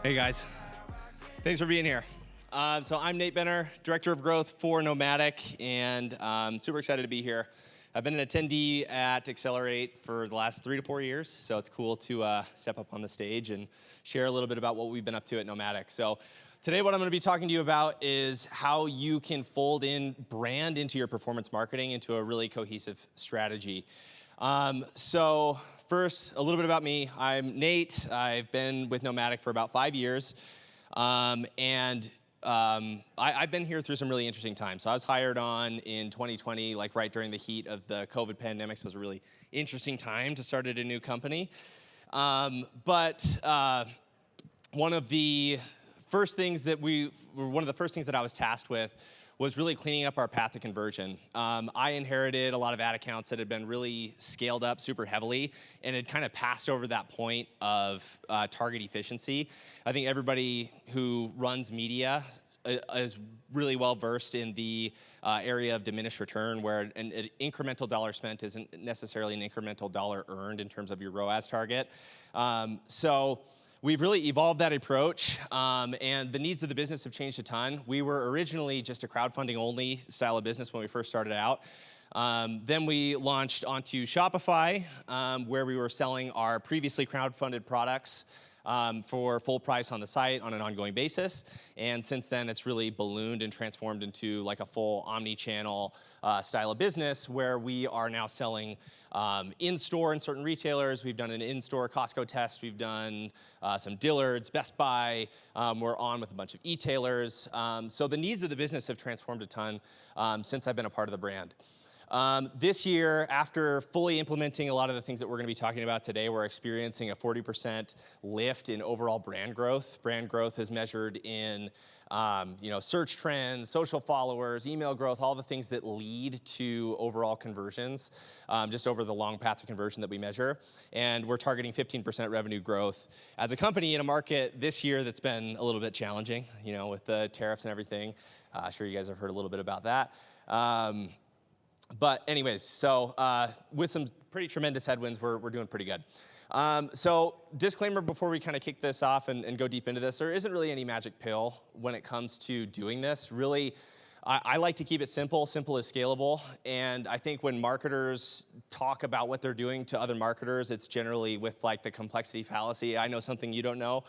Hey guys, thanks for being here. So I'm Nate Benner, Director of Growth for NOMATIC, and I'm super excited to be here. I've been an attendee at Accelerate for the last 3 to 4 years, so it's cool to step up on the stage and share a little bit about what we've been up to at NOMATIC. So today what I'm going to be talking to you about is how you can fold in brand into your performance marketing into a really cohesive strategy. So first, a little bit about me. I'm Nate. I've been with NOMATIC for about 5 years. I've been here through some really interesting times. So I was hired on in 2020, like right during the heat of the COVID pandemic. So it was a really interesting time to start at a new company. One of the first things that I was tasked with was really cleaning up our path to conversion. I inherited a lot of ad accounts that had been really scaled up super heavily and had kind of passed over that point of target efficiency. I think everybody who runs media is really well versed in the area of diminished return, where an incremental dollar spent isn't necessarily an incremental dollar earned in terms of your ROAS target. So we've really evolved that approach, and the needs of the business have changed a ton. We were originally just a crowdfunding only style of business when we first started out. Then we launched onto Shopify, where we were selling our previously crowdfunded products for full price on the site on an ongoing basis. And since then, it's really ballooned and transformed into like a full omni-channel style of business, where we are now selling in-store in certain retailers. We've done an in-store Costco test. We've done some Dillard's, Best Buy. We're on with a bunch of e-tailers. So the needs of the business have transformed a ton since I've been a part of the brand. This year, after fully implementing a lot of the things that we're going to be talking about today, we're experiencing a 40% lift in overall brand growth. Brand growth is measured in search trends, social followers, email growth, all the things that lead to overall conversions, just over the long path to conversion that we measure. And we're targeting 15% revenue growth as a company in a market this year that's been a little bit challenging, with the tariffs and everything. Sure you guys have heard a little bit about that. But anyways, so with some pretty tremendous headwinds, we're doing pretty good. So disclaimer before we kind of kick this off and go deep into this, there isn't really any magic pill when it comes to doing this. Really, I like to keep it simple. Simple is scalable. And I think when marketers talk about what they're doing to other marketers, it's generally with like the complexity fallacy. I know something you don't know.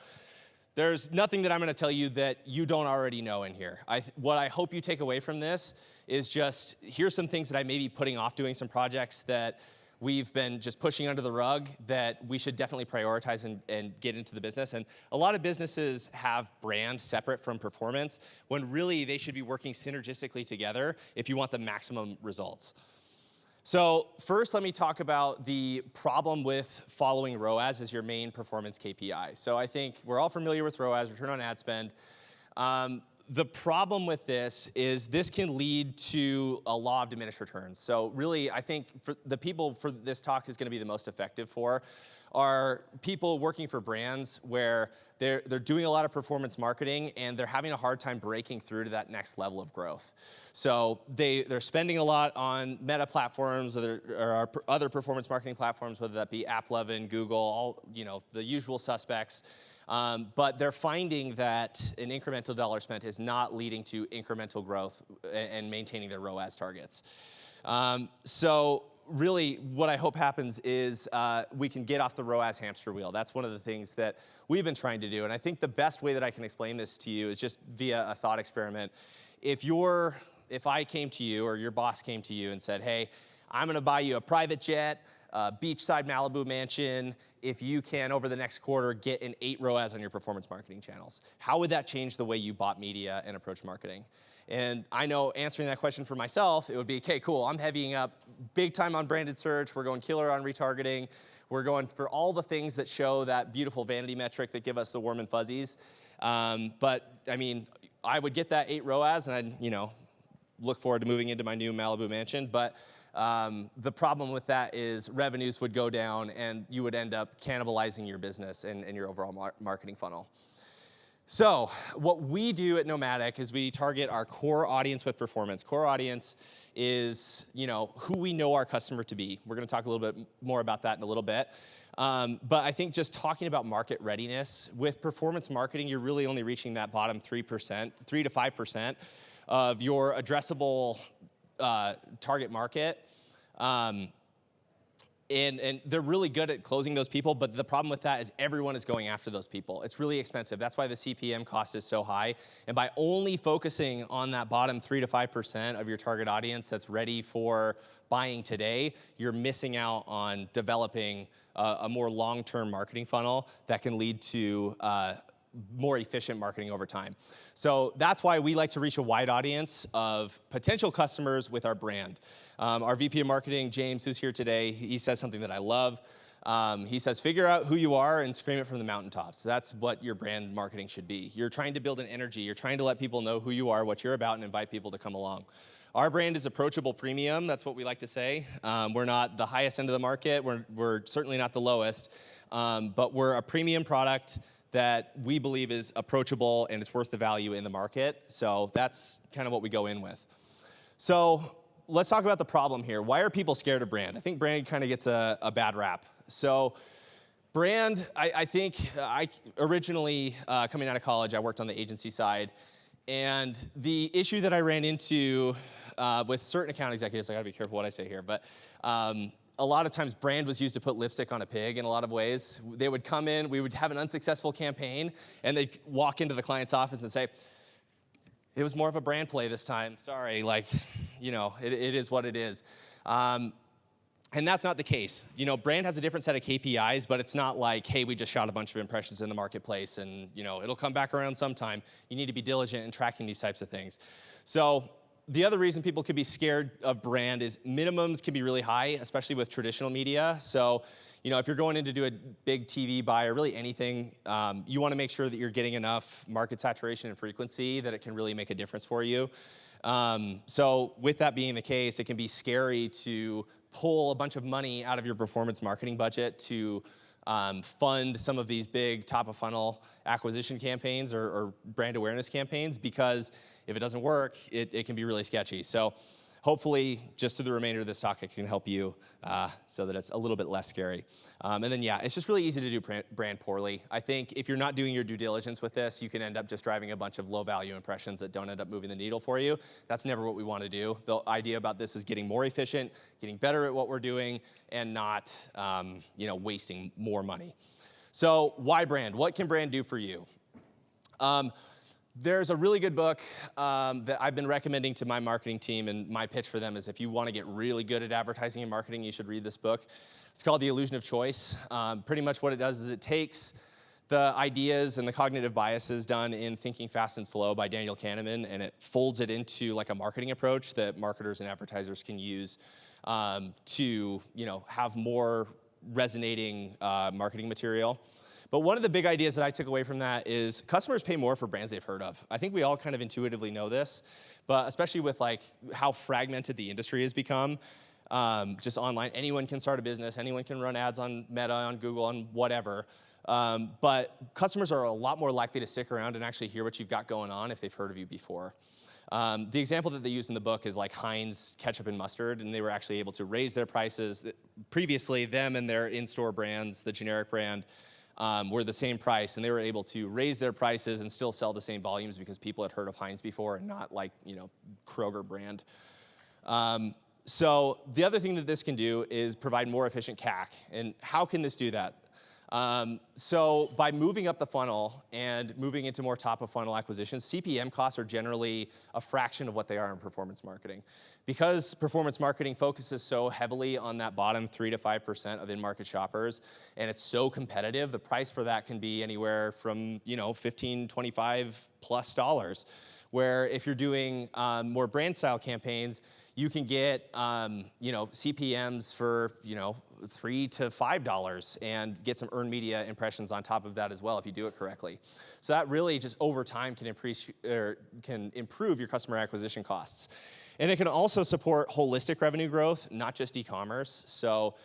There's nothing that I'm going to tell you that you don't already know in here. What I hope you take away from this is just, here's some things that I may be putting off doing, some projects that we've been just pushing under the rug that we should definitely prioritize and get into the business. And a lot of businesses have brand separate from performance, when really they should be working synergistically together if you want the maximum results. So first, let me talk about the problem with following ROAS as your main performance KPI. So I think we're all familiar with ROAS, return on ad spend. The problem with this is this can lead to a law of diminished returns. So really, I think for the people for this talk is going to be the most effective for are people working for brands where they're doing a lot of performance marketing and they're having a hard time breaking through to that next level of growth. So they're spending a lot on meta platforms or other performance marketing platforms, whether that be AppLovin, Google, all the usual suspects. But they're finding that an incremental dollar spent is not leading to incremental growth and maintaining their ROAS targets. So really, what I hope happens is we can get off the ROAS hamster wheel. That's one of the things that we've been trying to do. And I think the best way that I can explain this to you is just via a thought experiment. If I came to you or your boss came to you and said, hey, I'm going to buy you a private jet, beachside Malibu mansion, if you can, over the next quarter, get an 8 ROAS on your performance marketing channels. How would that change the way you bought media and approached marketing? And I know answering that question for myself, it would be, okay, cool, I'm heavying up big time on branded search. We're going killer on retargeting. We're going for all the things that show that beautiful vanity metric that give us the warm and fuzzies. But I mean, I would get that 8 ROAS and I'd, look forward to moving into my new Malibu mansion. But the problem with that is revenues would go down and you would end up cannibalizing your business and your overall marketing funnel. So what we do at NOMATIC is we target our core audience with performance. Core audience is, who we know our customer to be. We're going to talk a little bit more about that in a little bit. But I think just talking about market readiness, with performance marketing, you're really only reaching that bottom 3%, 3 to 5% of your addressable target market. And they're really good at closing those people, but the problem with that is everyone is going after those people. It's really expensive. That's why the CPM cost is so high. And by only focusing on that bottom 3 to 5% of your target audience that's ready for buying today, you're missing out on developing a more long-term marketing funnel that can lead to more efficient marketing over time. So that's why we like to reach a wide audience of potential customers with our brand. Our VP of Marketing, James, who's here today, he says something that I love. He says, figure out who you are and scream it from the mountaintops. That's what your brand marketing should be. You're trying to build an energy. You're trying to let people know who you are, what you're about, and invite people to come along. Our brand is approachable premium. That's what we like to say. We're not the highest end of the market. We're certainly not the lowest. But we're a premium product that we believe is approachable and it's worth the value in the market. So that's kind of what we go in with. So let's talk about the problem here. Why are people scared of brand? I think brand kind of gets a bad rap. So brand, I think I originally, coming out of college, I worked on the agency side. And the issue that I ran into with certain account executives, I gotta be careful what I say here, but a lot of times brand was used to put lipstick on a pig in a lot of ways. They would come in, we would have an unsuccessful campaign, and they'd walk into the client's office and say, it was more of a brand play this time. Sorry, it is what it is. And that's not the case. Brand has a different set of KPIs, but it's not like, hey, we just shot a bunch of impressions in the marketplace and, it'll come back around sometime. You need to be diligent in tracking these types of things. So the other reason people could be scared of brand is minimums can be really high, especially with traditional media. So, if you're going in to do a big TV buy or really anything, you want to make sure that you're getting enough market saturation and frequency that it can really make a difference for you. So with that being the case, it can be scary to pull a bunch of money out of your performance marketing budget to fund some of these big top of funnel acquisition campaigns or brand awareness campaigns, because if it doesn't work, it can be really sketchy. So hopefully, just through the remainder of this talk, it can help you so that it's a little bit less scary. And then, yeah, it's just really easy to do brand poorly. I think if you're not doing your due diligence with this, you can end up just driving a bunch of low-value impressions that don't end up moving the needle for you. That's never what we want to do. The idea about this is getting more efficient, getting better at what we're doing, and not wasting more money. So why brand? What can brand do for you? There's a really good book that I've been recommending to my marketing team, and my pitch for them is if you want to get really good at advertising and marketing, you should read this book. It's called The Illusion of Choice. Pretty much what it does is it takes the ideas and the cognitive biases done in Thinking Fast and Slow by Daniel Kahneman, and it folds it into like a marketing approach that marketers and advertisers can use to have more resonating marketing material. But one of the big ideas that I took away from that is customers pay more for brands they've heard of. I think we all kind of intuitively know this, but especially with how fragmented the industry has become, just online, anyone can start a business, anyone can run ads on Meta, on Google, on whatever. But customers are a lot more likely to stick around and actually hear what you've got going on if they've heard of you before. The example that they use in the book is like Heinz ketchup and mustard, and they were actually able to raise their prices. Previously, them and their in-store brands, the generic brand, were the same price, and they were able to raise their prices and still sell the same volumes because people had heard of Heinz before and not like, Kroger brand. So the other thing that this can do is provide more efficient CAC. And how can this do that? So by moving up the funnel and moving into more top of funnel acquisitions, CPM costs are generally a fraction of what they are in performance marketing. Because performance marketing focuses so heavily on that bottom 3 to 5% of in-market shoppers, and it's so competitive, the price for that can be anywhere from $15, $25 plus dollars. Where if you're doing more brand style campaigns, you can get CPMs for $3 to $5 and get some earned media impressions on top of that as well if you do it correctly. So that really just over time can improve your customer acquisition costs. And it can also support holistic revenue growth, not just e-commerce. So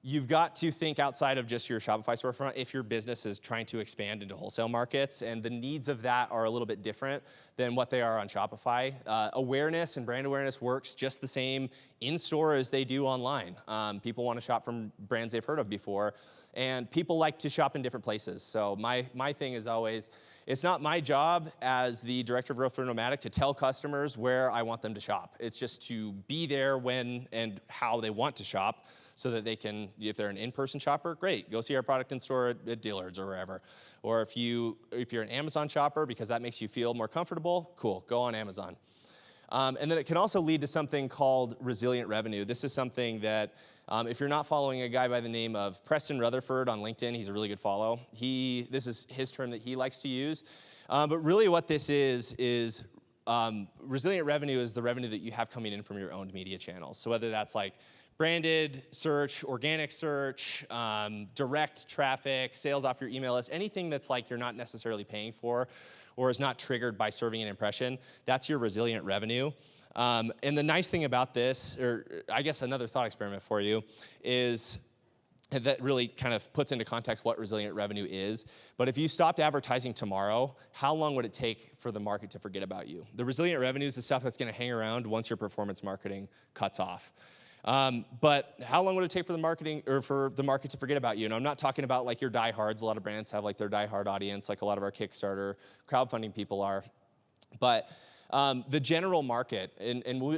you've got to think outside of just your Shopify storefront if your business is trying to expand into wholesale markets, and the needs of that are a little bit different than what they are on Shopify. Awareness and brand awareness works just the same in-store as they do online. People want to shop from brands they've heard of before, and people like to shop in different places. So my thing is always, it's not my job as the director of growth for NOMATIC to tell customers where I want them to shop. It's just to be there when and how they want to shop, so that they can, if they're an in-person shopper, great, go see our product in store at Dillard's or wherever. Or if you're an Amazon shopper, because that makes you feel more comfortable, cool, go on Amazon. And then it can also lead to something called resilient revenue. This is something that, if you're not following a guy by the name of Preston Rutherford on LinkedIn, he's a really good follow. This is his term that he likes to use. But really what this is resilient revenue is the revenue that you have coming in from your owned media channels. So whether that's like branded search, organic search, direct traffic, sales off your email list, anything that's like you're not necessarily paying for or is not triggered by serving an impression, that's your resilient revenue. And the nice thing about this, or I guess another thought experiment for you, is that really kind of puts into context what resilient revenue is. But if you stopped advertising tomorrow, how long would it take for the market to forget about you? The resilient revenue is the stuff that's going to hang around once your performance marketing cuts off. But how long would it take for the market to forget about you? And I'm not talking about like your diehards. A lot of brands have like their diehard audience, like a lot of our Kickstarter crowdfunding people are. But the general market,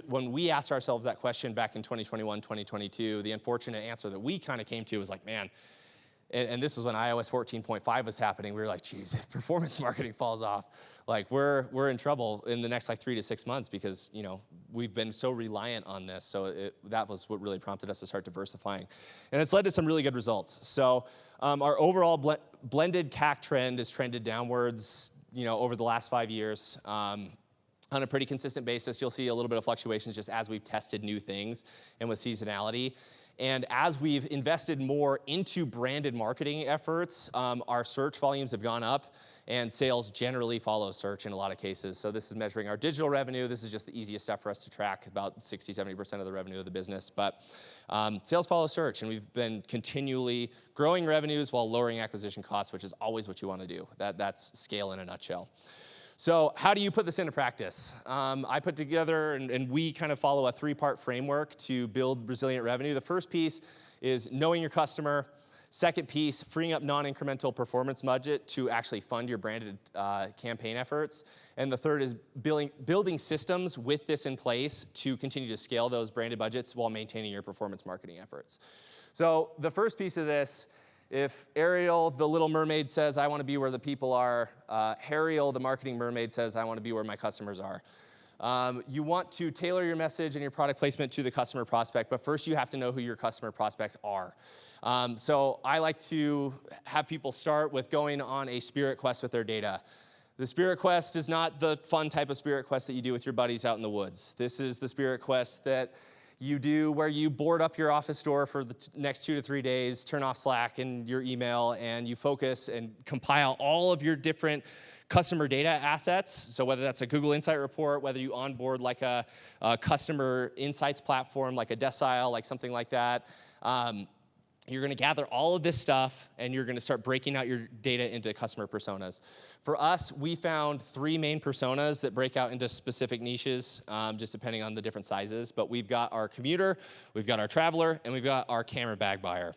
when we asked ourselves that question back in 2021, 2022, the unfortunate answer that we kind of came to was like, man, and this was when iOS 14.5 was happening. We were like, geez, if performance marketing falls off, like we're in trouble in the next like 3 to 6 months, because we've been so reliant on this. So that was what really prompted us to start diversifying, and it's led to some really good results. So our overall blended CAC trend has trended downwards, over the last 5 years. On a pretty consistent basis, you'll see a little bit of fluctuations just as we've tested new things and with seasonality. And as we've invested more into branded marketing efforts, our search volumes have gone up, and sales generally follow search in a lot of cases. So this is measuring our digital revenue. This is just the easiest stuff for us to track, about 60, 70% of the revenue of the business. But sales follow search, and we've been continually growing revenues while lowering acquisition costs, which is always what you want to do. That's scale in a nutshell. So how do you put this into practice? I put together, and we kind of follow a 3-part framework to build resilient revenue. The first piece is knowing your customer. Second piece, freeing up non-incremental performance budget to actually fund your branded campaign efforts. And the third is building systems with this in place to continue to scale those branded budgets while maintaining your performance marketing efforts. So the first piece of this, if Ariel, the little mermaid, says, I want to be where the people are, Hariel, the marketing mermaid, says, I want to be where my customers are. You want to tailor your message and your product placement to the customer prospect, but first you have to know who your customer prospects are. So I like to have people start with going on a spirit quest with their data. The spirit quest is not the fun type of spirit quest that you do with your buddies out in the woods. This is the spirit quest that you do where you board up your office door for the next 2 to 3 days, turn off Slack and your email, and you focus and compile all of your different customer data assets. So whether that's a Google Insight report, whether you onboard like a customer insights platform, like a Decile, like something like that, you're going to gather all of this stuff, and you're going to start breaking out your data into customer personas. For us, we found 3 main personas that break out into specific niches, just depending on the different sizes. But we've got our commuter, we've got our traveler, and we've got our camera bag buyer.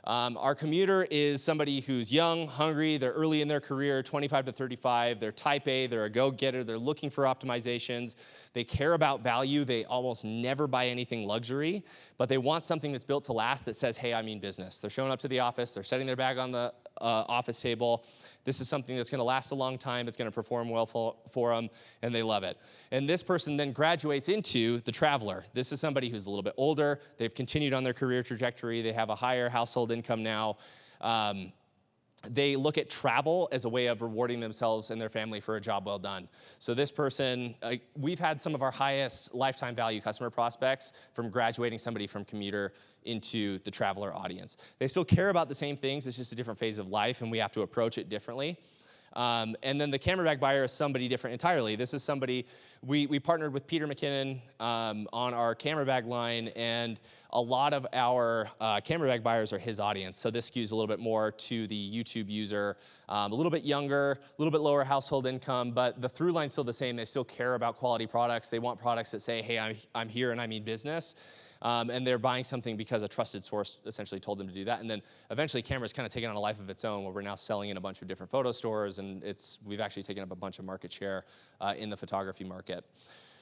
Our commuter is somebody who's young, hungry, they're early in their career, 25 to 35, they're type A, they're a go-getter, they're looking for optimizations, they care about value, they almost never buy anything luxury, but they want something that's built to last that says, hey, I mean business. They're showing up to the office, they're setting their bag on the office table. This is something that's going to last a long time, it's going to perform well for them, and they love it. And this person then graduates into the traveler. This is somebody who's a little bit older, they've continued on their career trajectory, they have a higher household income now. They look at travel as a way of rewarding themselves and their family for a job well done. So this person, we've had some of our highest lifetime value customer prospects from graduating somebody from commuter into the traveler audience. They still care about the same things, it's just a different phase of life, and we have to approach it differently. And then the camera bag buyer is somebody different entirely. This is somebody, we partnered with Peter McKinnon on our camera bag line, and a lot of our camera bag buyers are his audience. So this skews a little bit more to the YouTube user, a little bit younger, a little bit lower household income, but the through line's still the same. They still care about quality products. They want products that say, hey, I'm here and I mean business. And they're buying something because a trusted source essentially told them to do that. And then eventually camera's kind of taken on a life of its own where we're now selling in a bunch of different photo stores, and we've actually taken up a bunch of market share in the photography market.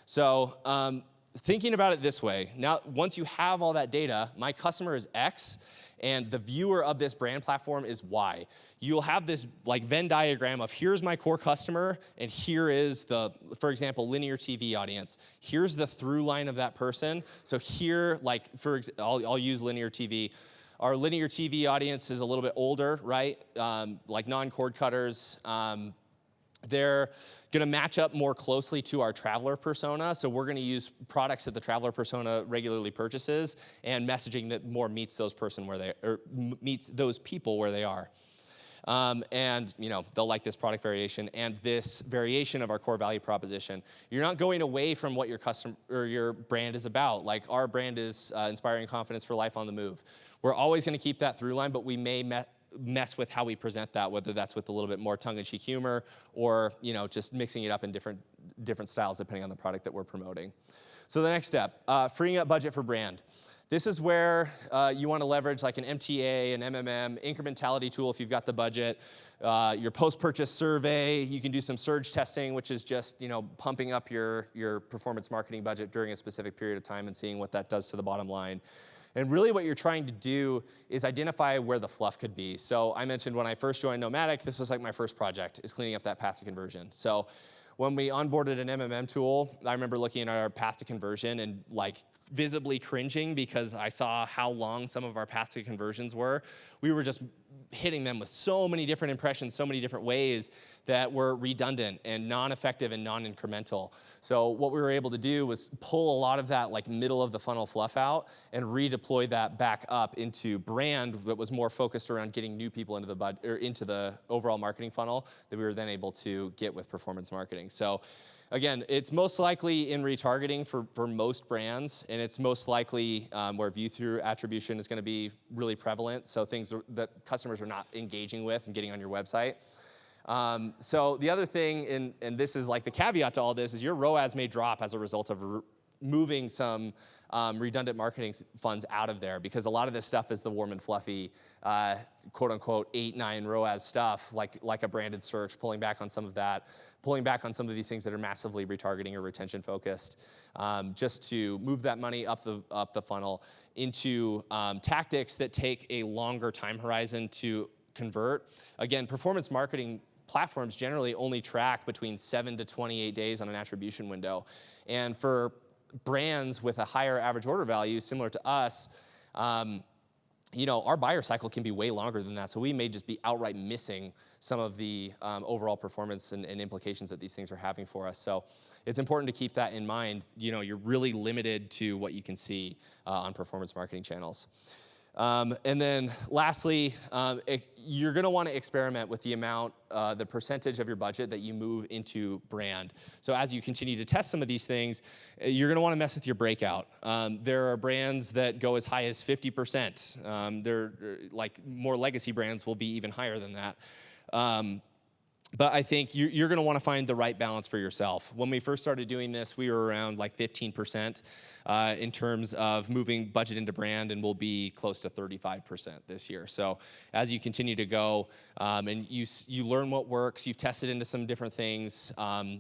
So thinking about it this way, now once you have all that data, my customer is X, and the viewer of this brand platform is Y. You'll have this like Venn diagram of here's my core customer, and here is the, for example, linear TV audience. Here's the through line of that person. So here, like I'll use linear TV. Our linear TV audience is a little bit older, right? Like non-cord cutters. They're going to match up more closely to our traveler persona. So we're going to use products that the traveler persona regularly purchases and messaging that more meets those meets those people where they are. And they'll like this product variation and this variation of our core value proposition. You're not going away from what your customer or your brand is about. Like our brand is inspiring confidence for life on the move. We're always going to keep that through line, but we may mess with how we present that, whether that's with a little bit more tongue-in-cheek humor or just mixing it up in different styles depending on the product that we're promoting. So the next step, freeing up budget for brand. This is where you want to leverage like an MTA, an MMM, incrementality tool if you've got the budget, your post-purchase survey. You can do some surge testing, which is just pumping up your performance marketing budget during a specific period of time and seeing what that does to the bottom line. And really what you're trying to do is identify where the fluff could be. So I mentioned when I first joined NOMATIC, this was like my first project, is cleaning up that path to conversion. So when we onboarded an MMM tool, I remember looking at our path to conversion and like visibly cringing because I saw how long some of our path to conversions were. We were just hitting them with so many different impressions, so many different ways that were redundant and non-effective and non-incremental. So what we were able to do was pull a lot of that like middle of the funnel fluff out and redeploy that back up into brand that was more focused around getting new people into the overall marketing funnel that we were then able to get with performance marketing. So again, it's most likely in retargeting for most brands, and it's most likely where view-through attribution is going to be really prevalent, so things that customers are not engaging with and getting on your website. So the other thing, and this is like the caveat to all this, is your ROAS may drop as a result of moving some redundant marketing funds out of there, because a lot of this stuff is the warm and fluffy, quote-unquote 8-9 ROAS stuff, like a branded search, pulling back on some of that, pulling back on some of these things that are massively retargeting or retention focused, just to move that money up the funnel into tactics that take a longer time horizon to convert. Again, performance marketing platforms generally only track between 7 to 28 days on an attribution window. And for brands with a higher average order value, similar to us, our buyer cycle can be way longer than that. So we may just be outright missing some of the overall performance and implications that these things are having for us. So it's important to keep that in mind. You're really limited to what you can see on performance marketing channels. And then lastly, you're going to want to experiment with the amount, the percentage of your budget that you move into brand. So as you continue to test some of these things, you're going to want to mess with your breakout. There are brands that go as high as 50%. They're like more legacy brands will be even higher than that. But I think you're going to want to find the right balance for yourself. When we first started doing this, we were around like 15% in terms of moving budget into brand, and we'll be close to 35% this year. So as you continue to go and you learn what works, you've tested into some different things,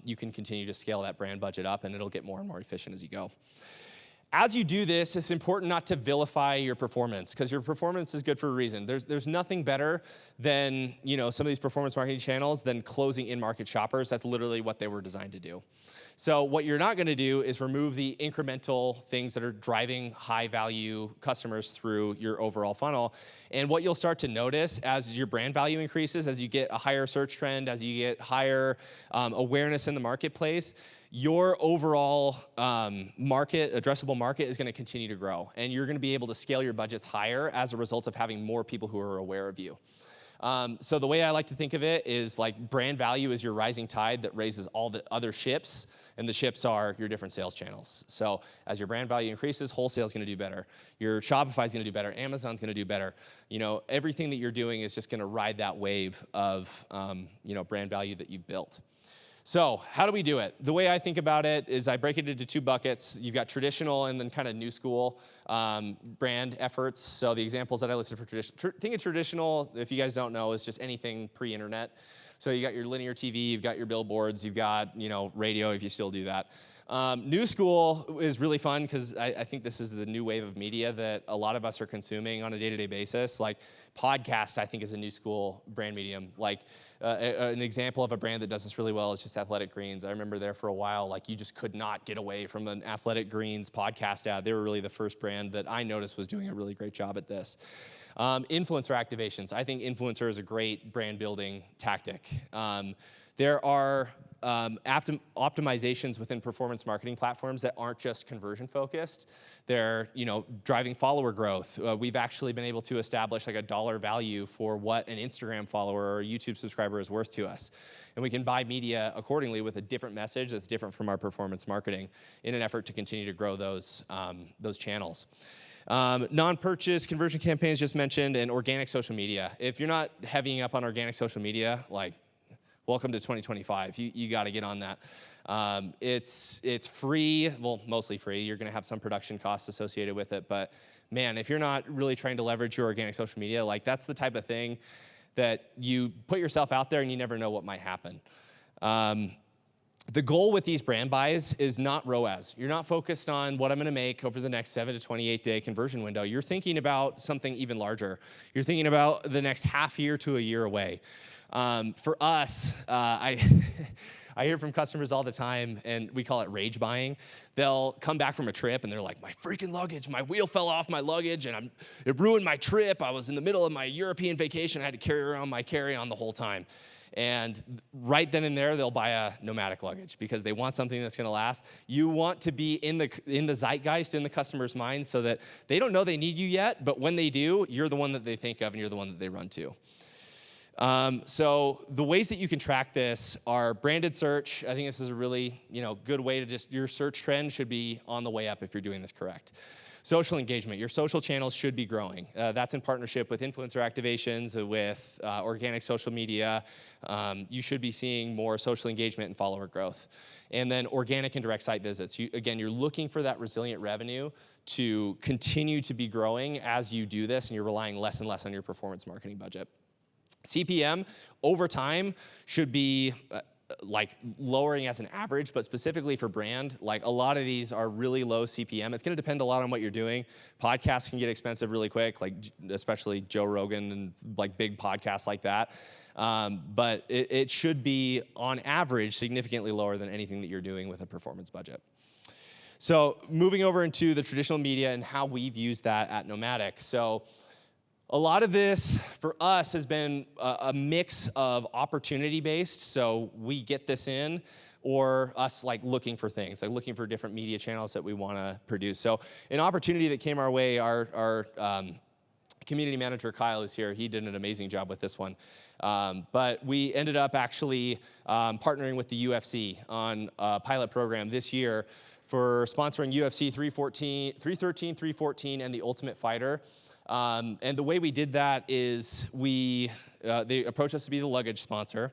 you can continue to scale that brand budget up, and it'll get more and more efficient as you go. As you do this, it's important not to vilify your performance, because your performance is good for a reason. There's nothing better than some of these performance marketing channels than closing in-market shoppers. That's literally what they were designed to do. So what you're not going to do is remove the incremental things that are driving high-value customers through your overall funnel. And what you'll start to notice as your brand value increases, as you get a higher search trend, as you get higher awareness in the marketplace, your overall addressable market is going to continue to grow. And you're going to be able to scale your budgets higher as a result of having more people who are aware of you. So the way I like to think of it is like brand value is your rising tide that raises all the other ships, and the ships are your different sales channels. So as your brand value increases, wholesale is going to do better. Your Shopify is going to do better. Amazon's going to do better. You know, everything that you're doing is just going to ride that wave of you know, brand value that you've built. So how do we do it? The way I think about it is I break it into two buckets. You've got traditional and then kind of new school brand efforts. So the examples that I listed for think of traditional, if you guys don't know, is just anything pre-internet. So you got your linear TV, you've got your billboards, you've got, you know, radio if you still do that. New school is really fun because I think this is the new wave of media that a lot of us are consuming on a day-to-day basis. Like podcast, I think, is a new school brand medium. Like an example of a brand that does this really well is just Athletic Greens. I remember there for a while, like you just could not get away from an Athletic Greens podcast ad. They were really the first brand that I noticed was doing a really great job at this. Influencer activations. I think influencer is a great brand building tactic. There are optimizations within performance marketing platforms that aren't just conversion focused. They're, you know, driving follower growth. We've actually been able to establish like a dollar value for what an Instagram follower or a YouTube subscriber is worth to us. And we can buy media accordingly with a different message that's different from our performance marketing in an effort to continue to grow those channels. Non-purchase conversion campaigns just mentioned, and organic social media. If you're not heavying up on organic social media, like, welcome to 2025. You got to get on that. It's free, well, mostly free. You're going to have some production costs associated with it, but man, if you're not really trying to leverage your organic social media, like that's the type of thing that you put yourself out there and you never know what might happen. The goal with these brand buys is not ROAS. You're not focused on what I'm going to make over the next 7 to 28 day conversion window. You're thinking about something even larger. You're thinking about the next half year to a year away. For us, I hear from customers all the time, and we call it rage buying. They'll come back from a trip, and they're like, my freaking luggage, my wheel fell off my luggage, and it ruined my trip. I was in the middle of my European vacation. I had to carry around my carry-on the whole time. And right then and there, they'll buy a NOMATIC luggage because they want something that's going to last. You want to be in the zeitgeist, in the customer's mind, so that they don't know they need you yet, but when they do, you're the one that they think of, and you're the one that they run to. So the ways that you can track this are branded search. I think this is a really, good way to just, your search trend should be on the way up if you're doing this correct. Social engagement, your social channels should be growing. That's in partnership with influencer activations, with organic social media. You should be seeing more social engagement and follower growth. And then organic and direct site visits. You're looking for that resilient revenue to continue to be growing as you do this, and you're relying less and less on your performance marketing budget. CPM over time should be like lowering as an average, but specifically for brand, like a lot of these are really low CPM. It's going to depend a lot on what you're doing. Podcasts can get expensive really quick, like especially Joe Rogan and like big podcasts like that. But it should be on average significantly lower than anything that you're doing with a performance budget. So moving over into the traditional media and how we've used that at NOMATIC. So a lot of this for us has been a mix of opportunity-based, so we get this in, or us like looking for things, like looking for different media channels that we want to produce. So an opportunity that came our way, our community manager Kyle is here. He did an amazing job with this one. But we ended up actually partnering with the UFC on a pilot program this year for sponsoring UFC 313, 314, and The Ultimate Fighter. And the way we did that is they approached us to be the luggage sponsor.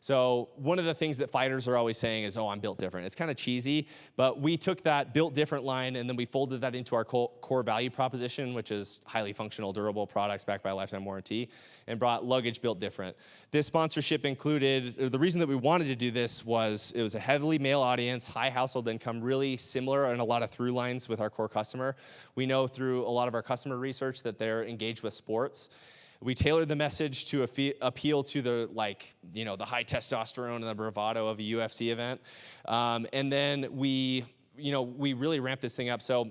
So one of the things that fighters are always saying is, oh, I'm built different. It's kind of cheesy, but we took that built different line and then we folded that into our core value proposition, which is highly functional, durable products backed by a lifetime warranty, and brought luggage built different. This sponsorship included, the reason that we wanted to do this was it was a heavily male audience, high household income, really similar and a lot of through lines with our core customer. We know through a lot of our customer research that they're engaged with sports. We tailored the message to appeal to the the high testosterone and the bravado of a UFC event, and then we really ramped this thing up. So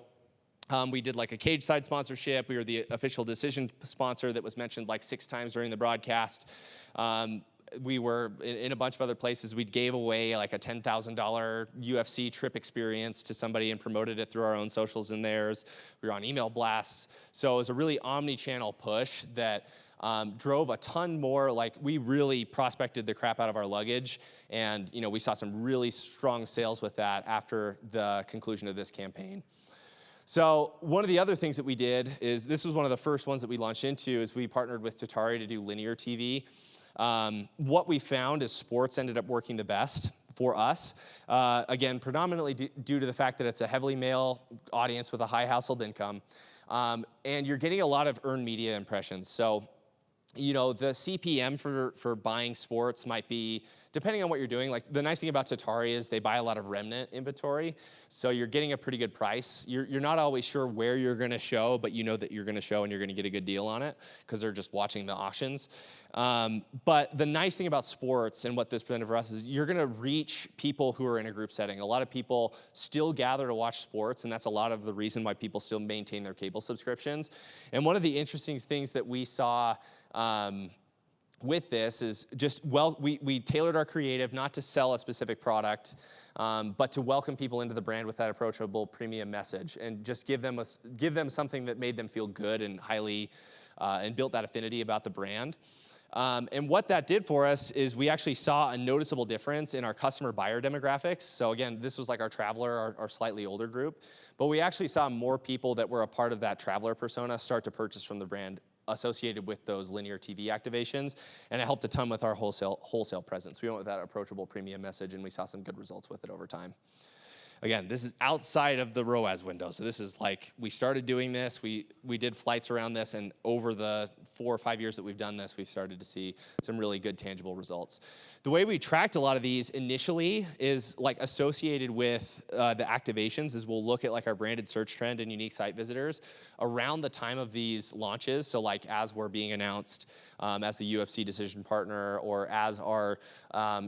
we did like a cage side sponsorship. We were the official decision sponsor that was mentioned like 6 times during the broadcast. We were in a bunch of other places. We gave away like a $10,000 UFC trip experience to somebody and promoted it through our own socials and theirs. We were on email blasts. So it was a really omni-channel push that drove a ton more. Like, we really prospected the crap out of our luggage, and we saw some really strong sales with that after the conclusion of this campaign. So one of the other things that we did is, this was one of the first ones that we launched into, is we partnered with Tatari to do linear TV. What we found is sports ended up working the best for us. Again, predominantly due to the fact that it's a heavily male audience with a high household income. And you're getting a lot of earned media impressions. So, the CPM for buying sports might be, depending on what you're doing, like, the nice thing about Tatari is they buy a lot of remnant inventory, so you're getting a pretty good price. You're not always sure where you're gonna show, but you know that you're gonna show and you're gonna get a good deal on it, because they're just watching the auctions. But the nice thing about sports and what this presented for us is you're gonna reach people who are in a group setting. A lot of people still gather to watch sports, and that's a lot of the reason why people still maintain their cable subscriptions. And one of the interesting things that we saw with this is just, we tailored our creative not to sell a specific product, but to welcome people into the brand with that approachable premium message, and just give them something that made them feel good and highly, and built that affinity about the brand. And what that did for us is we actually saw a noticeable difference in our customer buyer demographics. So again, this was like our traveler, our slightly older group, but we actually saw more people that were a part of that traveler persona start to purchase from the brand associated with those linear TV activations, and it helped a ton with our wholesale presence. We went with that approachable premium message, and we saw some good results with it over time. Again, this is outside of the ROAS window, so this is like, we started doing this, we did flights around this, and over the 4 or 5 years that we've done this, we've started to see some really good tangible results. The way we tracked a lot of these initially is like associated with the activations, is we'll look at like our branded search trend and unique site visitors around the time of these launches. So like as we're being announced as the UFC decision partner, or as our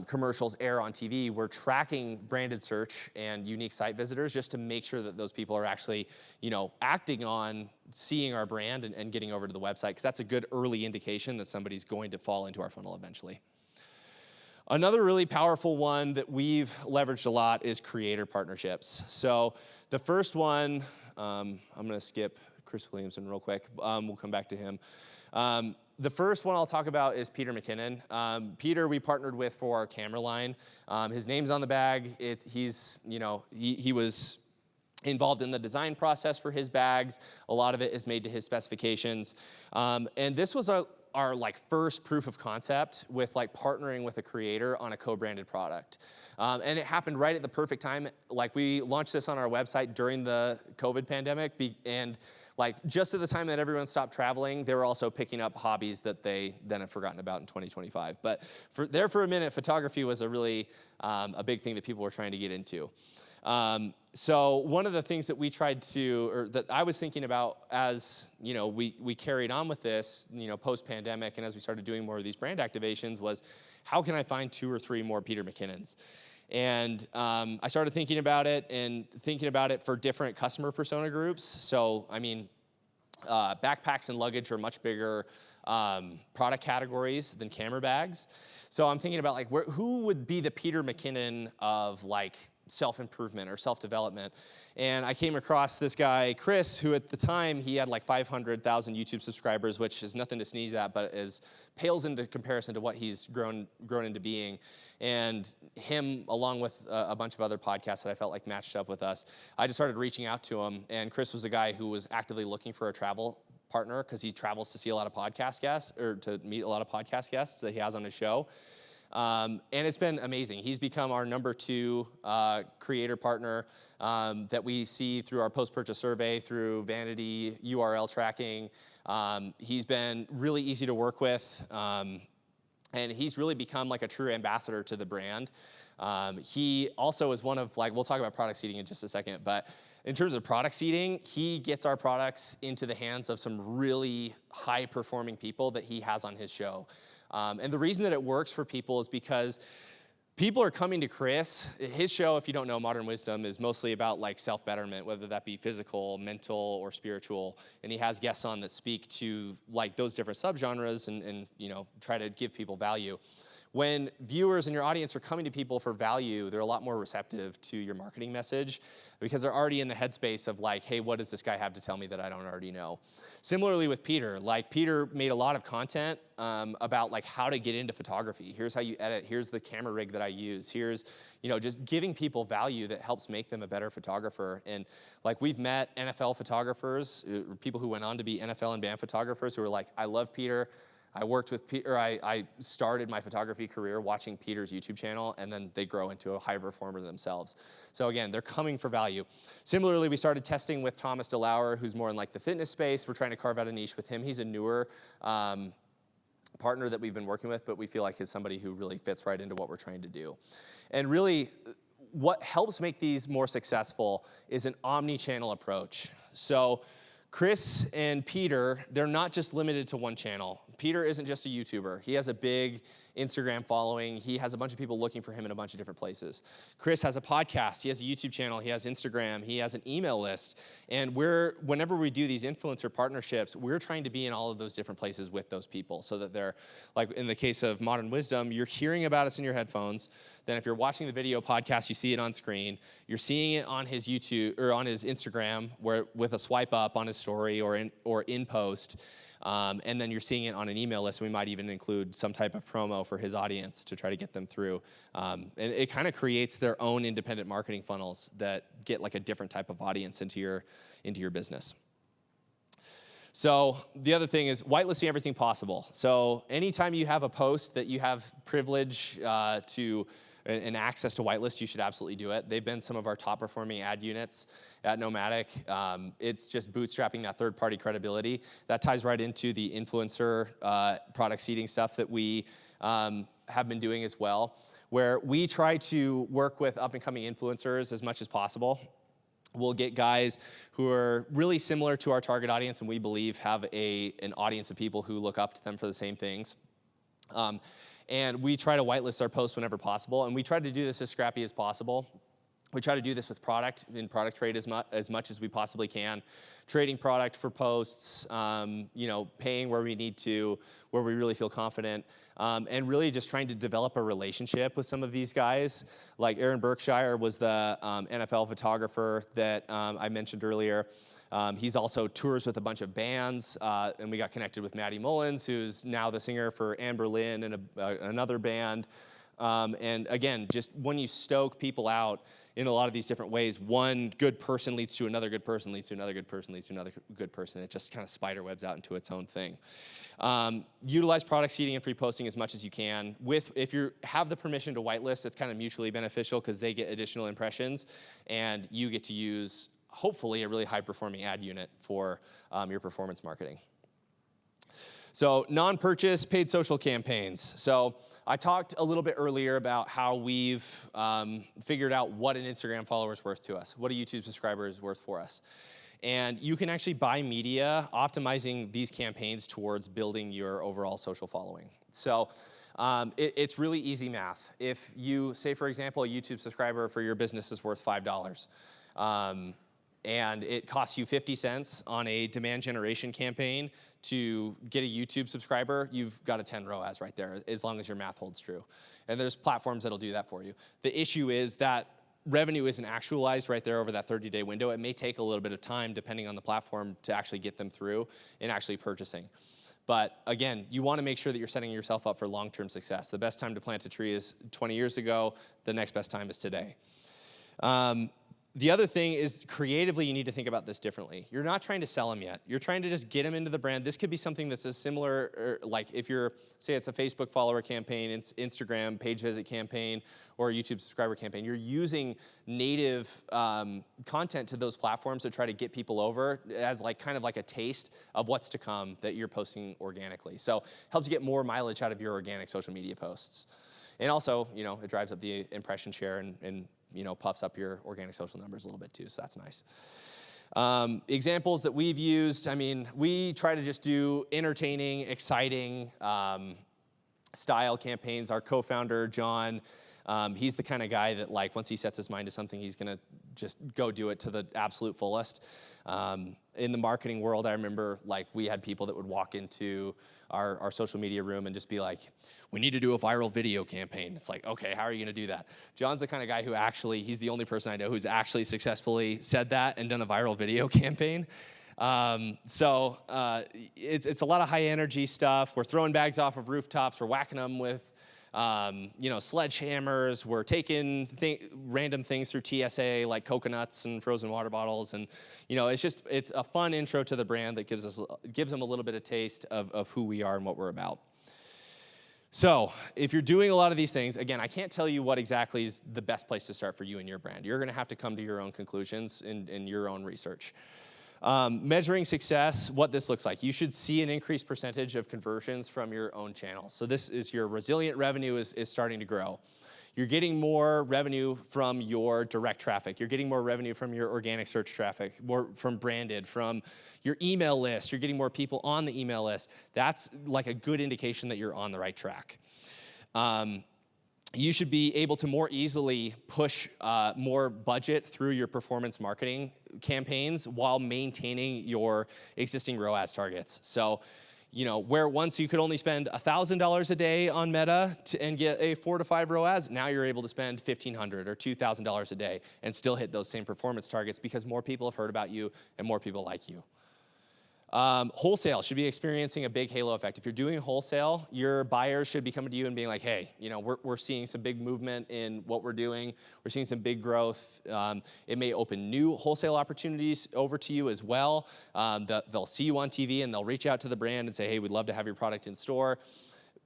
commercials air on TV, we're tracking branded search and unique site visitors just to make sure that those people are actually, acting on seeing our brand and getting over to the website, because that's a good early indication that somebody's going to fall into our funnel eventually. Another really powerful one that we've leveraged a lot is creator partnerships. So the first one, I'm gonna skip Chris Williamson real quick. We'll come back to him. The first one I'll talk about is Peter McKinnon. Peter, we partnered with for our camera line. His name's on the bag. He was involved in the design process for his bags. A lot of it is made to his specifications. And this was our like first proof of concept with like partnering with a creator on a co-branded product. And it happened right at the perfect time. Like, we launched this on our website during the COVID pandemic, and like just at the time that everyone stopped traveling, they were also picking up hobbies that they then had forgotten about in 2025. But for a minute, photography was a really a big thing that people were trying to get into. So one of the things that we tried to, or that I was thinking about as, we carried on with this, post-pandemic, and as we started doing more of these brand activations, was how can I find 2 or 3 more Peter McKinnons? And I started thinking about it for different customer persona groups. So, backpacks and luggage are much bigger product categories than camera bags. So I'm thinking about like, who would be the Peter McKinnon of like self-improvement or self-development. And I came across this guy, Chris, who at the time, he had like 500,000 YouTube subscribers, which is nothing to sneeze at, but pales into comparison to what he's grown into being. And him, along with a bunch of other podcasts that I felt like matched up with us, I just started reaching out to him. And Chris was a guy who was actively looking for a travel partner, because he travels to see a lot of podcast guests, or to meet a lot of podcast guests that he has on his show. And it's been amazing. He's become our number 2 creator partner that we see through our post-purchase survey, through vanity, URL tracking. He's been really easy to work with, and he's really become like a true ambassador to the brand. He also is one of, like, we'll talk about product seeding in just a second, but in terms of product seeding, he gets our products into the hands of some really high-performing people that he has on his show. And the reason that it works for people is because people are coming to Chris. His show, if you don't know, Modern Wisdom, is mostly about like self-betterment, whether that be physical, mental, or spiritual. And he has guests on that speak to like those different subgenres and try to give people value. when viewers and your audience are coming to people for value, they're a lot more receptive to your marketing message because they're already in the headspace of like, hey, what does this guy have to tell me that I don't already know? Similarly with Peter, like Peter made a lot of content about like how to get into photography. Here's how you edit, here's the camera rig that I use, here's, you know, just giving people value that helps make them a better photographer. And like we've met NFL photographers, people who went on to be NFL and band photographers who were like, I love Peter. I worked with Peter, I started my photography career watching Peter's YouTube channel, and then they grow into a high performer themselves. So again, they're coming for value. Similarly, we started testing with Thomas DeLauer, who's more in like the fitness space. We're trying to carve out a niche with him. He's a newer partner that we've been working with, but we feel like he's somebody who really fits right into what we're trying to do. And really, what helps make these more successful is an omni-channel approach. So Chris and Peter, they're not just limited to one channel. Peter isn't just a YouTuber. He has a big Instagram following. He has a bunch of people looking for him in a bunch of different places. Chris has a podcast. He has a YouTube channel. He has Instagram. He has an email list. And whenever we do these influencer partnerships, we're trying to be in all of those different places with those people so that they're, like in the case of Modern Wisdom, you're hearing about us in your headphones. Then if you're watching the video podcast, you see it on screen. You're seeing it on his YouTube or on his Instagram where with a swipe up on his story or in post. And then you're seeing it on an email list. We might even include some type of promo for his audience to try to get them through. And it kind of creates their own independent marketing funnels that get like a different type of audience into your business. So the other thing is whitelisting everything possible. So anytime you have a post that you have privilege to and access to whitelist, you should absolutely do it. They've been some of our top performing ad units at NOMATIC. It's just bootstrapping that third-party credibility. That ties right into the influencer product seeding stuff that we have been doing as well, where we try to work with up-and-coming influencers as much as possible. We'll get guys who are really similar to our target audience and we believe have an audience of people who look up to them for the same things. And we try to whitelist our posts whenever possible, and we try to do this as scrappy as possible. We try to do this with product, in product trade as much as we possibly can. Trading product for posts, you know, paying where we need to, where we really feel confident, and really just trying to develop a relationship with some of these guys. Like Aaron Berkshire was the NFL photographer that I mentioned earlier. He's also tours with a bunch of bands, and we got connected with Maddie Mullins, who's now the singer for Anne Boleyn and another band. And again, just when you stoke people out in a lot of these different ways, one good person leads to another good person, leads to another good person, leads to another good person. It just kind of spider webs out into its own thing. Utilize product seeding and free posting as much as you can. If you have the permission to whitelist, it's kind of mutually beneficial because they get additional impressions, and you get to use hopefully a really high-performing ad unit for your performance marketing. So non-purchase paid social campaigns. So I talked a little bit earlier about how we've figured out what an Instagram follower is worth to us, what a YouTube subscriber is worth for us. And you can actually buy media optimizing these campaigns towards building your overall social following. So it's really easy math. If you, say for example, a YouTube subscriber for your business is worth $5, and it costs you 50 cents on a demand generation campaign to get a YouTube subscriber, you've got a 10 ROAS right there, as long as your math holds true. And there's platforms that'll do that for you. The issue is that revenue isn't actualized right there over that 30-day window. It may take a little bit of time, depending on the platform, to actually get them through and actually purchasing. But again, you want to make sure that you're setting yourself up for long-term success. The best time to plant a tree is 20 years ago. The next best time is today. The other thing is creatively, you need to think about this differently. You're not trying to sell them yet. You're trying to just get them into the brand. This could be something that's as similar, like if you're, say it's a Facebook follower campaign, it's Instagram page visit campaign, or a YouTube subscriber campaign. You're using native content to those platforms to try to get people over as like kind of like a taste of what's to come that you're posting organically. So helps you get more mileage out of your organic social media posts. And also, you know, it drives up the impression share and you know, puffs up your organic social numbers a little bit too, so that's nice. Examples that we've used, I mean, we try to just do entertaining, exciting style campaigns. Our co-founder, John, he's the kind of guy that like once he sets his mind to something, he's gonna just go do it to the absolute fullest. In the marketing world, I remember like we had people that would walk into our social media room and just be like, we need to do a viral video campaign. It's like, okay, how are you gonna do that? John's the kind of guy who actually, he's the only person I know who's actually successfully said that and done a viral video campaign. It's a lot of high energy stuff. We're throwing bags off of rooftops. We're whacking them with sledgehammers. We're taking random things through TSA like coconuts and frozen water bottles, and it's a fun intro to the brand that gives them a little bit of taste of who we are and what we're about. So if you're doing a lot of these things, again, I can't tell you what exactly is the best place to start for you and your brand. You're going to have to come to your own conclusions in your own research. Measuring success, what this looks like. You should see an increased percentage of conversions from your own channels. So this is your resilient revenue is starting to grow. You're getting more revenue from your direct traffic. You're getting more revenue from your organic search traffic, more from branded, from your email list. You're getting more people on the email list. That's like a good indication that you're on the right track. You should be able to more easily push more budget through your performance marketing campaigns while maintaining your existing ROAS targets. So, where once you could only spend $1,000 a day on Meta and get a 4 to 5 ROAS, now you're able to spend $1,500 or $2,000 a day and still hit those same performance targets because more people have heard about you and more people like you. Wholesale should be experiencing a big halo effect. If you're doing wholesale, your buyers should be coming to you and being like, hey, we're seeing some big movement in what we're doing. We're seeing some big growth. It may open new wholesale opportunities over to you as well. They'll see you on TV and they'll reach out to the brand and say, hey, we'd love to have your product in store.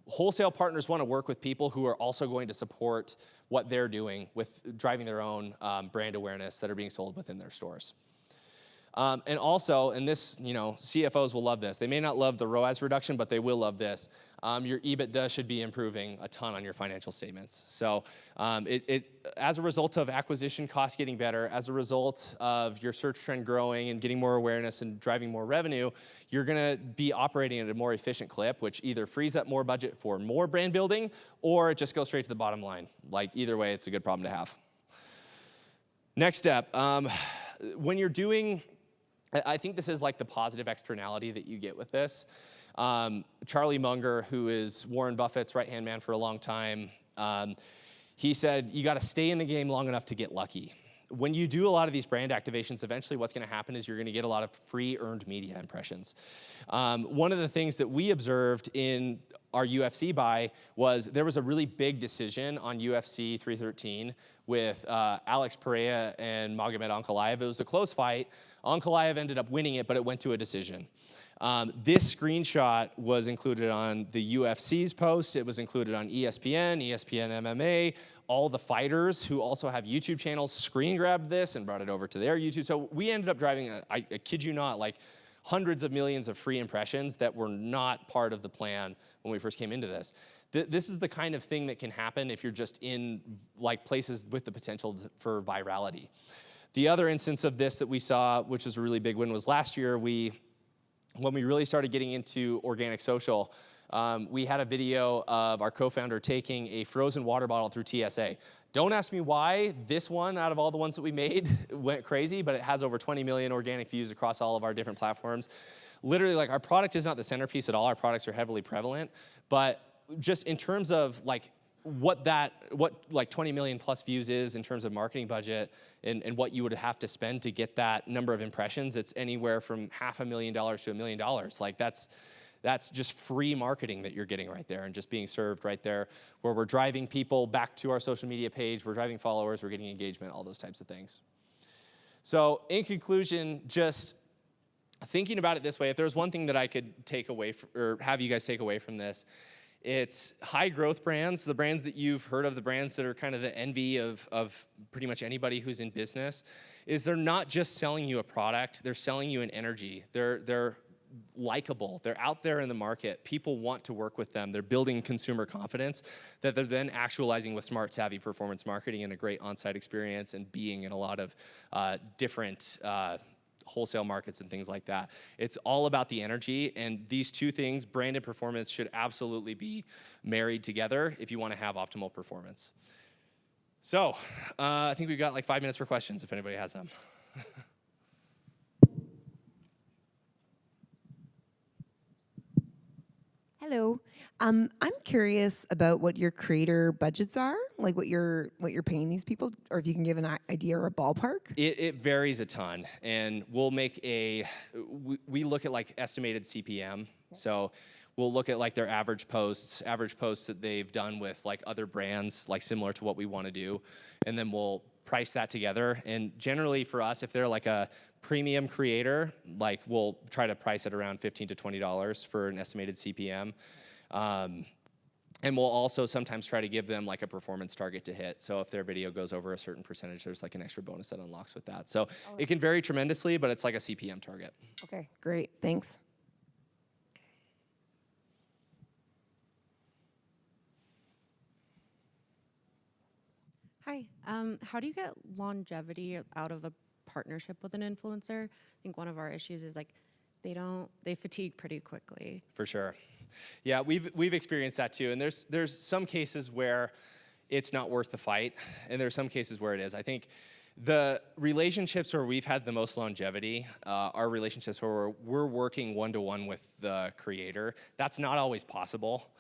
Wholesale partners want to work with people who are also going to support what they're doing with driving their own brand awareness that are being sold within their stores. And also, and this, CFOs will love this. They may not love the ROAS reduction, but they will love this. Your EBITDA should be improving a ton on your financial statements. So as a result of acquisition costs getting better, as a result of your search trend growing and getting more awareness and driving more revenue, you're going to be operating at a more efficient clip, which either frees up more budget for more brand building or it just goes straight to the bottom line. Like either way, it's a good problem to have. Next step, when you're doing, I think this is like the positive externality that you get with this. Charlie Munger, who is Warren Buffett's right-hand man for a long time, he said, you got to stay in the game long enough to get lucky. When you do a lot of these brand activations, eventually what's going to happen is you're going to get a lot of free earned media impressions. One of the things that we observed in our UFC buy was there was a really big decision on UFC 313 with Alex Pereira and Magomed Ankalaev. It was a close fight. Ankalaev ended up winning it, but it went to a decision. This screenshot was included on the UFC's post. It was included on ESPN, ESPN MMA. All the fighters who also have YouTube channels screen grabbed this and brought it over to their YouTube. So we ended up driving, I kid you not, like hundreds of millions of free impressions that were not part of the plan when we first came into this. This is the kind of thing that can happen if you're just in like places with the potential for virality. The other instance of this that we saw, which was a really big win, was last year when we really started getting into organic social. We had a video of our co-founder taking a frozen water bottle through TSA. Don't ask me why this one, out of all the ones that we made, went crazy, but it has over 20 million organic views across all of our different platforms. Literally, like, our product is not the centerpiece at all. Our products are heavily prevalent, but just in terms of like what like 20 million plus views is in terms of marketing budget and what you would have to spend to get that number of impressions, it's anywhere from $500,000 to $1 million. Like that's just free marketing that you're getting right there and just being served right there, where we're driving people back to our social media page, we're driving followers, we're getting engagement, all those types of things. So in conclusion, just thinking about it this way, if there's one thing that I could take away or have you guys take away from this, it's high growth brands, the brands that you've heard of, the brands that are kind of the envy of pretty much anybody who's in business, is they're not just selling you a product, they're selling you an energy. They're likable, they're out there in the market, people want to work with them, they're building consumer confidence that they're then actualizing with smart, savvy performance marketing and a great on-site experience and being in a lot of different wholesale markets and things like that. It's all about the energy, and these two things, brand and performance, should absolutely be married together if you want to have optimal performance. So I think we've got like 5 minutes for questions if anybody has them. Hello. I'm curious about what your creator budgets are, like what you're paying these people, or if you can give an idea or a ballpark. It varies a ton, and we'll make we look at like estimated CPM. So we'll look at like their average posts that they've done with like other brands, like similar to what we want to do, and then we'll price that together. And generally for us, if they're like a premium creator, like we'll try to price it around $15 to $20 for an estimated CPM. And we'll also sometimes try to give them like a performance target to hit. So if their video goes over a certain percentage, there's like an extra bonus that unlocks with that. So it can vary tremendously, but it's like a CPM target. Okay, great. Thanks. Hi. How do you get longevity out of a partnership with an influencer? I think one of our issues is like they fatigue pretty quickly. For sure. Yeah, we've experienced that too. And there's some cases where it's not worth the fight, and there's some cases where it is. I think the relationships where we've had the most longevity are relationships where we're working one-to-one with the creator. That's not always possible.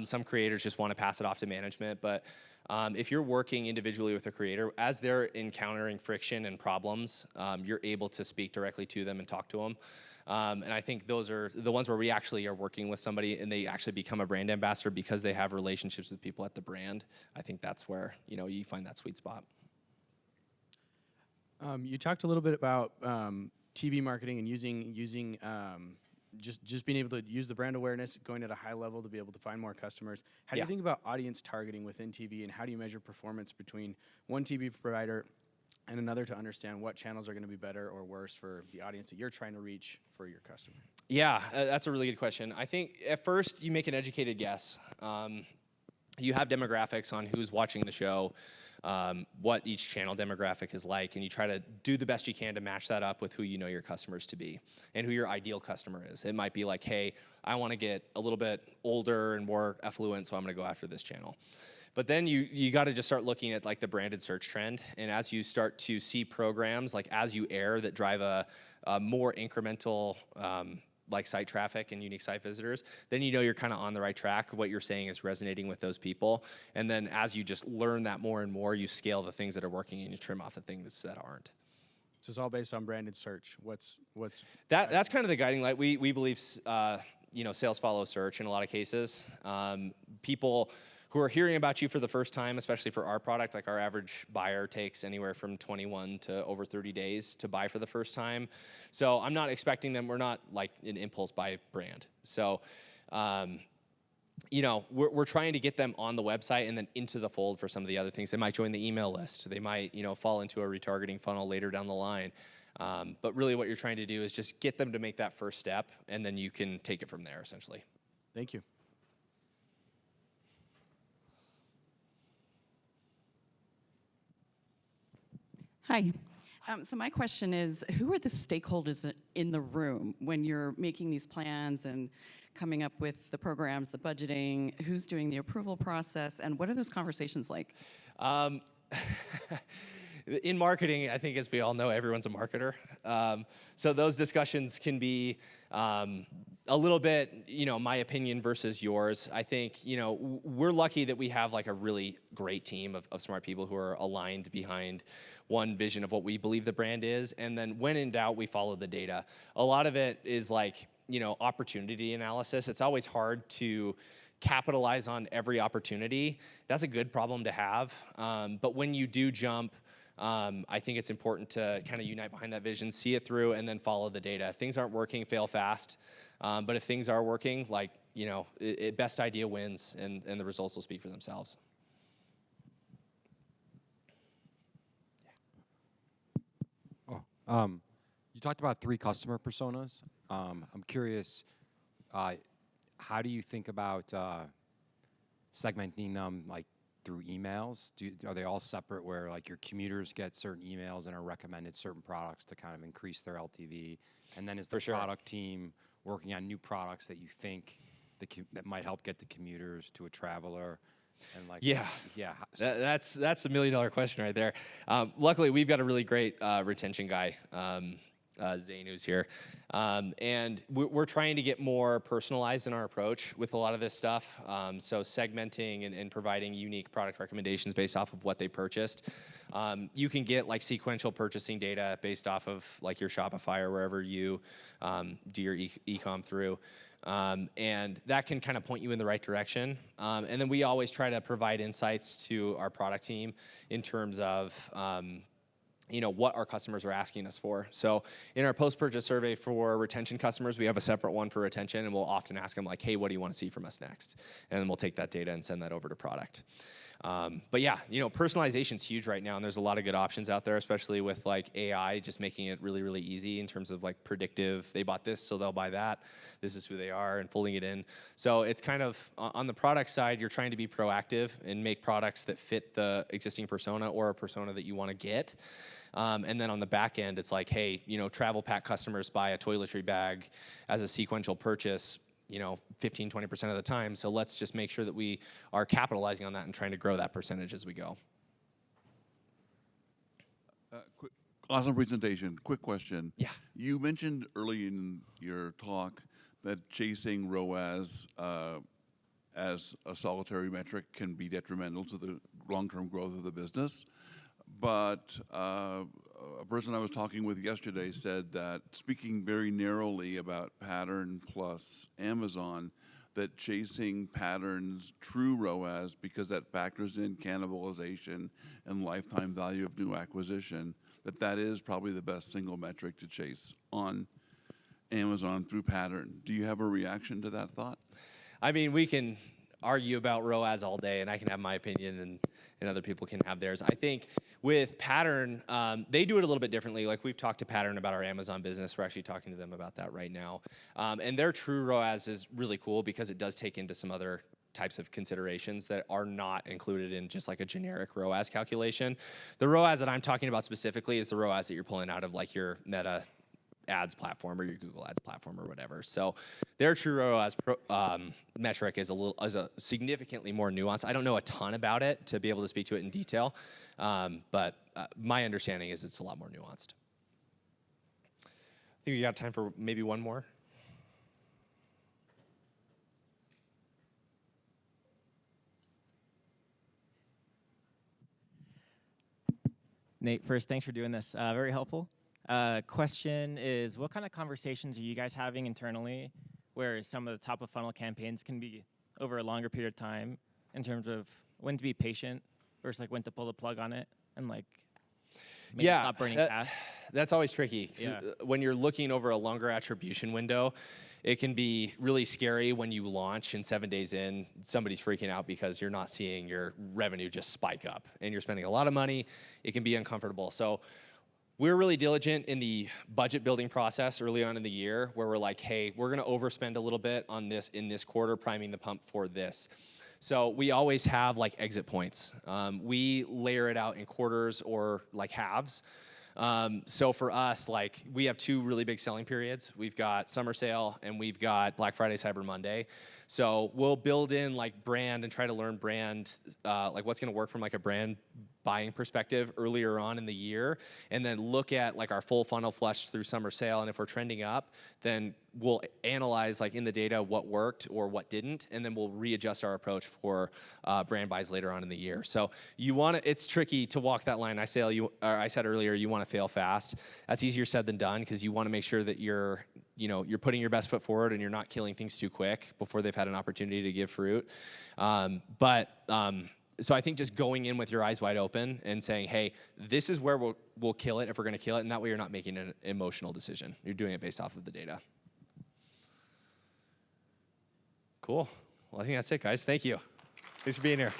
Some creators just want to pass it off to management, but if you're working individually with a creator, as they're encountering friction and problems, you're able to speak directly to them and talk to them. And I think those are the ones where we actually are working with somebody and they actually become a brand ambassador because they have relationships with people at the brand. I think that's where you find that sweet spot. You talked a little bit about TV marketing and using just being able to use the brand awareness, going at a high level to be able to find more customers. How do you think about audience targeting within TV, and how do you measure performance between one TV provider and another to understand what channels are going to be better or worse for the audience that you're trying to reach for your customer? Yeah, that's a really good question. I think at first you make an educated guess. You have demographics on who's watching the show, what each channel demographic is like, and you try to do the best you can to match that up with who you know your customers to be and who your ideal customer is. It might be like, hey, I want to get a little bit older and more affluent, so I'm going to go after this channel. But then you got to just start looking at like the branded search trend, and as you start to see programs like as you air that drive a more incremental like site traffic and unique site visitors, then you're kind of on the right track. What you're saying is resonating with those people, and then as you just learn that more and more, you scale the things that are working and you trim off the things that aren't. So it's all based on branded search. That's kind of the guiding light. We believe sales follow search in a lot of cases. People who are hearing about you for the first time, especially for our product, like our average buyer takes anywhere from 21 to over 30 days to buy for the first time. So I'm not expecting them, we're not like an impulse buy brand. So, we're trying to get them on the website and then into the fold for some of the other things. They might join the email list. They might, fall into a retargeting funnel later down the line. But really what you're trying to do is just get them to make that first step, and then you can take it from there, essentially. Thank you. Hi. So my question is, who are the stakeholders in the room when you're making these plans and coming up with the programs, the budgeting? Who's doing the approval process, and what are those conversations like? In marketing, I think as we all know, everyone's a marketer. So those discussions can be a little bit, my opinion versus yours. I think, we're lucky that we have like a really great team of smart people who are aligned behind one vision of what we believe the brand is. And then when in doubt, we follow the data. A lot of it is like, opportunity analysis. It's always hard to capitalize on every opportunity. That's a good problem to have. But when you do jump, I think it's important to kind of unite behind that vision, see it through, and then follow the data. If things aren't working, fail fast. But if things are working, like, best idea wins, and the results will speak for themselves. You talked about 3 customer personas. I'm curious, how do you think about segmenting them, like, through emails? Are they all separate where like your commuters get certain emails and are recommended certain products to kind of increase their LTV? And then is the product team working on new products that you think that might help get the commuters to a traveler? And like, that's $1 million question right there. Luckily, we've got a really great retention guy. Zane, who's here. And we're trying to get more personalized in our approach with a lot of this stuff. So segmenting and providing unique product recommendations based off of what they purchased. You can get like sequential purchasing data based off of like your Shopify or wherever you do your e-com through. And that can kind of point you in the right direction. And then we always try to provide insights to our product team in terms of what our customers are asking us for. So in our post-purchase survey for retention customers, we have a separate one for retention, and we'll often ask them like, hey, what do you want to see from us next? And then we'll take that data and send that over to product. But yeah, personalization is huge right now, and there's a lot of good options out there, especially with like AI, just making it really, really easy in terms of like predictive. They bought this, so they'll buy that. This is who they are, and folding it in. So it's kind of on the product side, you're trying to be proactive and make products that fit the existing persona or a persona that you want to get. And then on the back end, it's like, hey, travel pack customers buy a toiletry bag as a sequential purchase, 15, 20% of the time. So let's just make sure that we are capitalizing on that and trying to grow that percentage as we go. Awesome presentation. Quick question. Yeah. You mentioned early in your talk that chasing ROAS as a solitary metric can be detrimental to the long-term growth of the business. But a person I was talking with yesterday said that, speaking very narrowly about Pattern plus Amazon, that chasing Pattern's true ROAS, because that factors in cannibalization and lifetime value of new acquisition, that is probably the best single metric to chase on Amazon through Pattern. Do you have a reaction to that thought? I mean, we can argue about ROAS all day, and I can have my opinion, and other people can have theirs. I think with Pattern, they do it a little bit differently. Like, we've talked to Pattern about our Amazon business. We're actually talking to them about that right now. And their true ROAS is really cool because it does take into some other types of considerations that are not included in just like a generic ROAS calculation. The ROAS that I'm talking about specifically is the ROAS that you're pulling out of like your Meta ads platform or your Google ads platform or whatever. So their true ROAS metric is a significantly more nuanced. I don't know a ton about it to be able to speak to it in detail, but my understanding is it's a lot more nuanced. I think we got time for maybe one more. Nate, first, thanks for doing this. Very helpful. Question is, what kind of conversations are you guys having internally where some of the top of funnel campaigns can be over a longer period of time in terms of when to be patient versus like when to pull the plug on it and like maybe not burning cash? That's always tricky. Yeah. When you're looking over a longer attribution window, it can be really scary when you launch and 7 days in, somebody's freaking out because you're not seeing your revenue just spike up and you're spending a lot of money. It can be uncomfortable. So we're really diligent in the budget building process early on in the year where we're like, hey, we're going to overspend a little bit on this in this quarter, priming the pump for this. So we always have like exit points. We layer it out in quarters or like halves. So for us, like, we have two really big selling periods. We've got summer sale and we've got Black Friday, Cyber Monday. So we'll build in like brand and try to learn brand, like what's going to work from like a brand buying perspective earlier on in the year, and then look at like our full funnel flush through summer sale. And if we're trending up, then we'll analyze like in the data what worked or what didn't, and then we'll readjust our approach for brand buys later on in the year. So it's tricky to walk that line. I said earlier, you want to fail fast. That's easier said than done because you want to make sure that you're putting your best foot forward and you're not killing things too quick before they've had an opportunity to give fruit. So I think just going in with your eyes wide open and saying, hey, this is where we'll kill it if we're going to kill it, and that way you're not making an emotional decision. You're doing it based off of the data. Cool. Well, I think that's it, guys. Thank you. Thanks for being here.